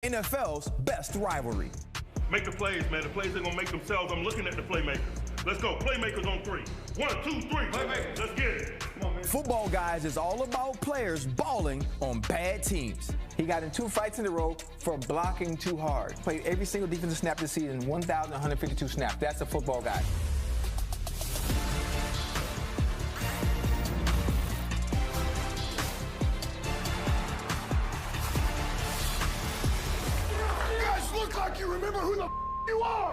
NFL's best rivalry. Make the plays, man. The plays are going to make themselves. I'm looking at the playmakers. Let's go. Playmakers on 3. 1, 2, 3. Playmakers. Let's get it. Come on, man. Football Guys is all about players balling on bad teams. He got in 2 fights in a row for blocking too hard. Played every single defensive snap this season, 1,152 snaps. That's a football guy. Look like you remember who the you are.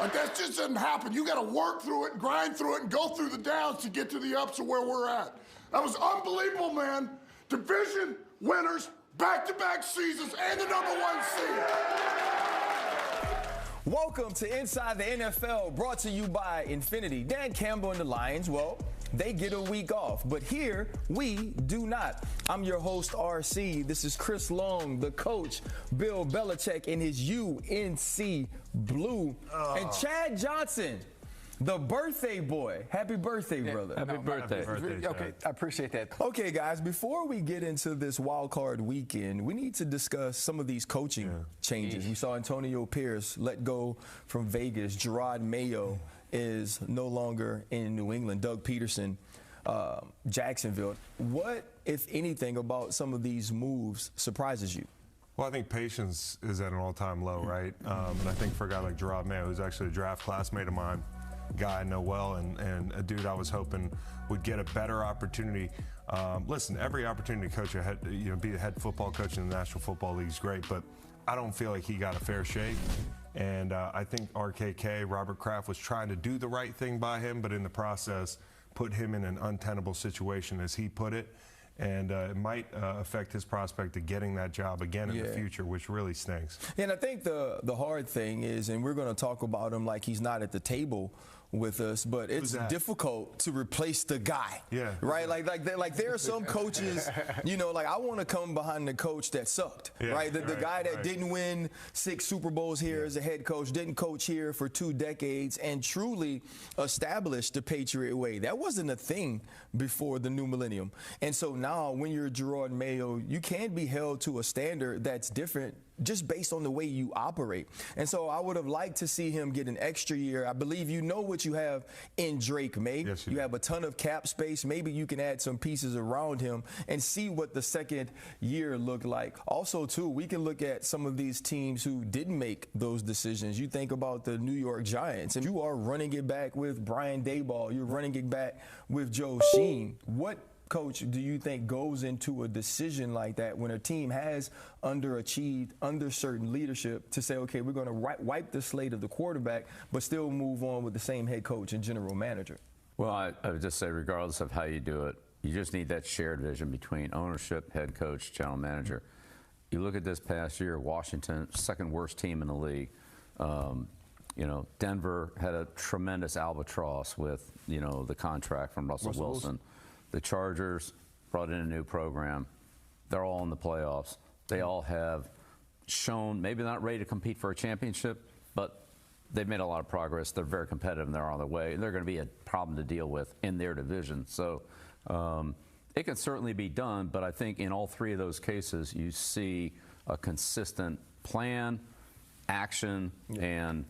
Like that just doesn't happen. You got to work through it, grind through it, and go through the downs to get to the ups of where we're at. That was unbelievable, man. Division winners, back-to-back seasons, and the #1 seed. Welcome to Inside the NFL, brought to you by Infinity. Dan Campbell and the Lions, well, they get a week off, but here we do not. I'm your host, RC. This is Chris Long, the coach, Bill Belichick in his UNC blue, and Chad Johnson, the birthday boy. Happy birthday, brother. Happy birthday. Okay, I appreciate that. Okay, guys, before we get into this wild card weekend, we need to discuss some of these coaching changes. We saw Antonio Pierce let go from Vegas. Gerard Mayo is no longer in New England. Doug Peterson, Jacksonville. What, if anything, about some of these moves surprises you? Well, I think patience is at an all-time low, right? And I think for a guy like Gerard Mayo, who's actually a draft classmate of mine, guy I know well, and a dude I was hoping would get a better opportunity. Listen, every opportunity to coach be a head football coach in the National Football League is great, but I don't feel like he got a fair shake. And I think RKK, Robert Kraft, was trying to do the right thing by him, but in the process put him in an untenable situation, as he put it. And it might affect his prospect of getting that job again in the future, which really stinks. And I think the hard thing is, and we're going to talk about him like he's not at the table with us, but it's difficult to replace the guy. Yeah. Right? Like there are some coaches, like I want to come behind the coach that sucked. Yeah, right? The guy that didn't win 6 Super Bowls here as a head coach, didn't coach here for 2 decades, and truly established the Patriot way. That wasn't a thing before the new millennium. And so now when you're Gerard Mayo, you can be held to a standard that's different just based on the way you operate. And so I would have liked to see him get an extra year. I believe you know what you have in Drake May. Yes, you have a ton of cap space. Maybe you can add some pieces around him and see what the second year looked like. Also, too, we can look at some of these teams who didn't make those decisions. You think about the New York Giants, and you are running it back with Brian Daboll. You're running it back with Joe Sheen. What coach do you think goes into a decision like that when a team has underachieved under certain leadership to say, okay, we're going to wipe the slate of the quarterback but still move on with the same head coach and general manager? Well, I would just say, regardless of how you do it, you just need that shared vision between ownership, head coach, general manager. You look at this past year, Washington, second worst team in the league. Denver had a tremendous albatross with, the contract from Russell Wilson. The Chargers brought in a new program. They're all in the playoffs. They all have shown, maybe not ready to compete for a championship, but they've made a lot of progress. They're very competitive, and they're on their way. And they're going to be a problem to deal with in their division. So it can certainly be done, but I think in all 3 of those cases, you see a consistent plan, action, and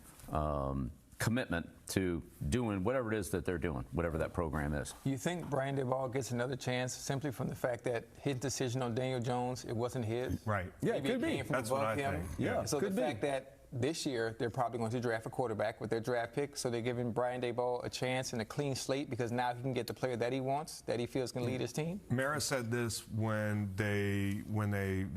commitment to doing whatever it is that they're doing, whatever that program is. You think Brian Daboll gets another chance simply from the fact that his decision on Daniel Jones, it wasn't his? Right. Yeah, it could be. That's what I think. Yeah, so the fact that this year they're probably going to draft a quarterback with their draft pick, so they're giving Brian Daboll a chance and a clean slate because now he can get the player that he wants, that he feels can lead his team. Mara said this when they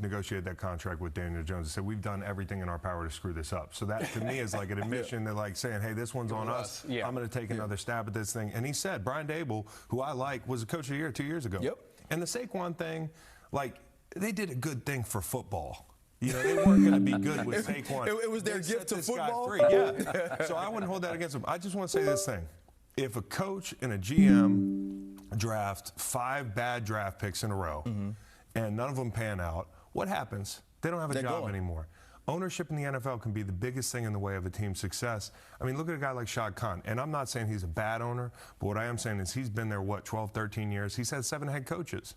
negotiated that contract with Daniel Jones. They said, we've done everything in our power to screw this up. So that to me is like an admission. They're like saying, hey, this one's on us. I'm going to take another stab at this thing. And he said, Brian Daboll, who I like, was a coach of the year 2 years ago. Yep. And the Saquon thing, they did a good thing for football. They weren't going to be good with Saquon. It was their gift to football? Yeah. So I wouldn't hold that against them. I just want to say this thing. If a coach and a GM draft 5 bad draft picks in a row and none of them pan out, what happens? They don't have a job anymore. Ownership in the NFL can be the biggest thing in the way of a team's success. I mean, look at a guy like Shad Khan. And I'm not saying he's a bad owner, but what I am saying is he's been there, 12, 13 years. He's had 7 head coaches.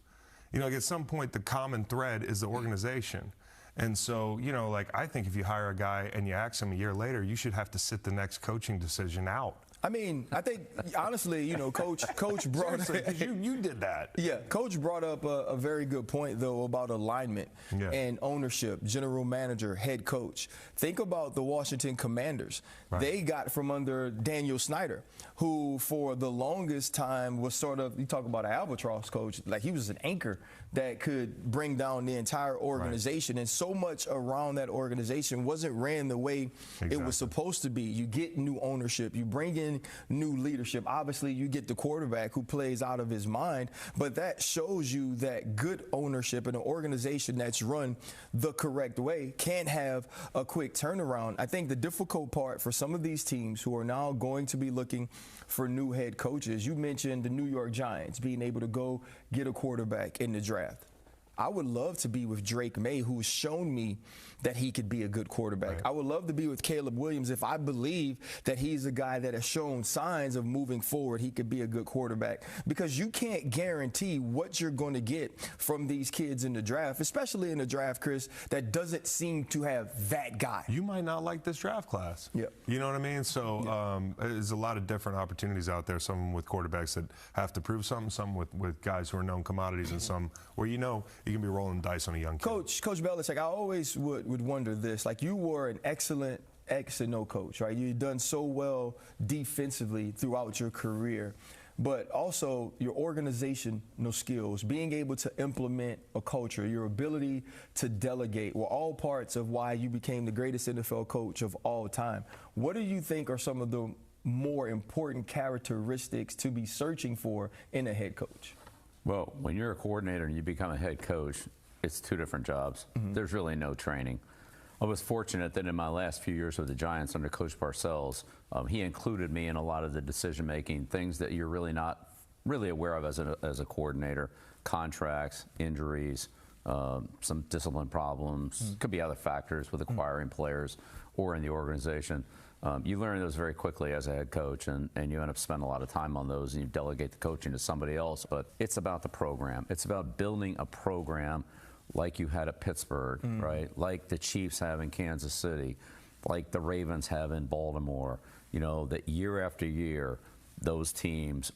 At some point, the common thread is the organization. And so, you know, like, I think if you hire a guy and you ask him a year later, you should have to sit the next coaching decision out. I mean, I think, honestly, you know, Coach brought up. you did that. Yeah, Coach brought up a very good point, though, about alignment and ownership, general manager, head coach. Think about the Washington Commanders. Right. They got from under Daniel Snyder, who for the longest time was sort of, you talk about an albatross coach, like he was an anchor that could bring down the entire organization. Right. And so much around that organization wasn't ran the way it was supposed to be. You get new ownership, you bring in new leadership. Obviously, you get the quarterback who plays out of his mind, but that shows you that good ownership in an organization that's run the correct way can have a quick turnaround. I think the difficult part for some of these teams who are now going to be looking for new head coaches, you mentioned the New York Giants being able to go get a quarterback in the draft. I would love to be with Drake May, who's shown me that he could be a good quarterback. Right. I would love to be with Caleb Williams if I believe that he's a guy that has shown signs of moving forward. He could be a good quarterback, because you can't guarantee what you're going to get from these kids in the draft, especially in the draft, Chris, that doesn't seem to have that guy. You might not like this draft class. Yep. You know what I mean? So there's a lot of different opportunities out there, some with quarterbacks that have to prove something, some with guys who are known commodities, and some where you know you can be rolling dice on a young kid. Coach Belichick, I always would wonder this. Like, you were an excellent X and O coach, right? You've done so well defensively throughout your career, but also your organizational skills, being able to implement a culture, your ability to delegate were all parts of why you became the greatest NFL coach of all time. What do you think are some of the more important characteristics to be searching for in a head coach? Well, when you're a coordinator and you become a head coach, it's two different jobs. Mm-hmm. There's really no training. I was fortunate that in my last few years with the Giants under Coach Parcells, he included me in a lot of the decision-making, things that you're really not really aware of as a coordinator, contracts, injuries, some discipline problems, could be other factors with acquiring players or in the organization. You learn those very quickly as a head coach, and you end up spending a lot of time on those, and you delegate the coaching to somebody else. But it's about the program. It's about building a program like you had at Pittsburgh, right? Like the Chiefs have in Kansas City, like the Ravens have in Baltimore. You know, that year after year, those teams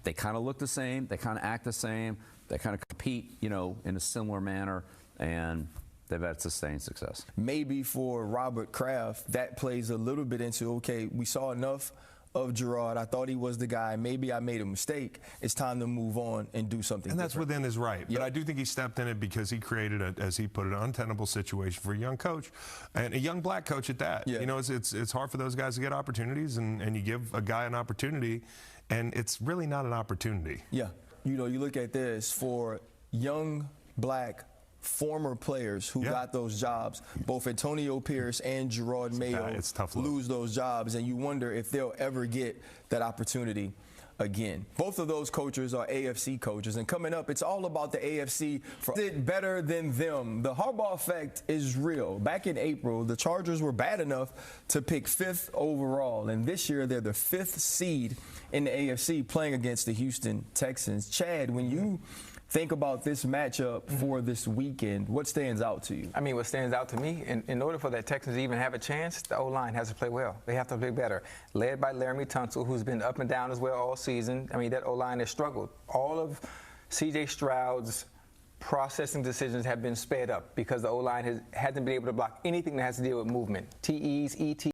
they kind of look the same, they kind of act the same, they kind of compete, you know, in a similar manner, and they've had sustained success. Maybe for Robert Kraft, that plays a little bit into, okay, we saw enough of Gerard. I thought he was the guy. Maybe I made a mistake. It's time to move on and do something And that's different. within his right. But I do think he stepped in it because he created, as he put it, an untenable situation for a young coach, and a young black coach at that. You know, it's hard for those guys to get opportunities, and you give a guy an opportunity, and it's really not an opportunity. Yeah. You know, you look at this for young black former players who got those jobs, both Antonio Pierce and Gerard Mayo lose those jobs, and you wonder if they'll ever get that opportunity again. Both of those coaches are AFC coaches, and coming up, it's all about the AFC for it better than them. The Harbaugh effect is real. Back in April, the Chargers were bad enough to pick 5th overall, and this year they're the 5th seed in the AFC playing against the Houston Texans. Chad, when you think about this matchup for this weekend, what stands out to you? I mean, what stands out to me, in order for the Texans to even have a chance, the O-line has to play well. They have to play better. Led by Laramie Tunsil, who's been up and down as well all season. I mean, that O-line has struggled. All of C.J. Stroud's processing decisions have been sped up because the O-line hasn't been able to block anything that has to deal with movement. TEs, ETs.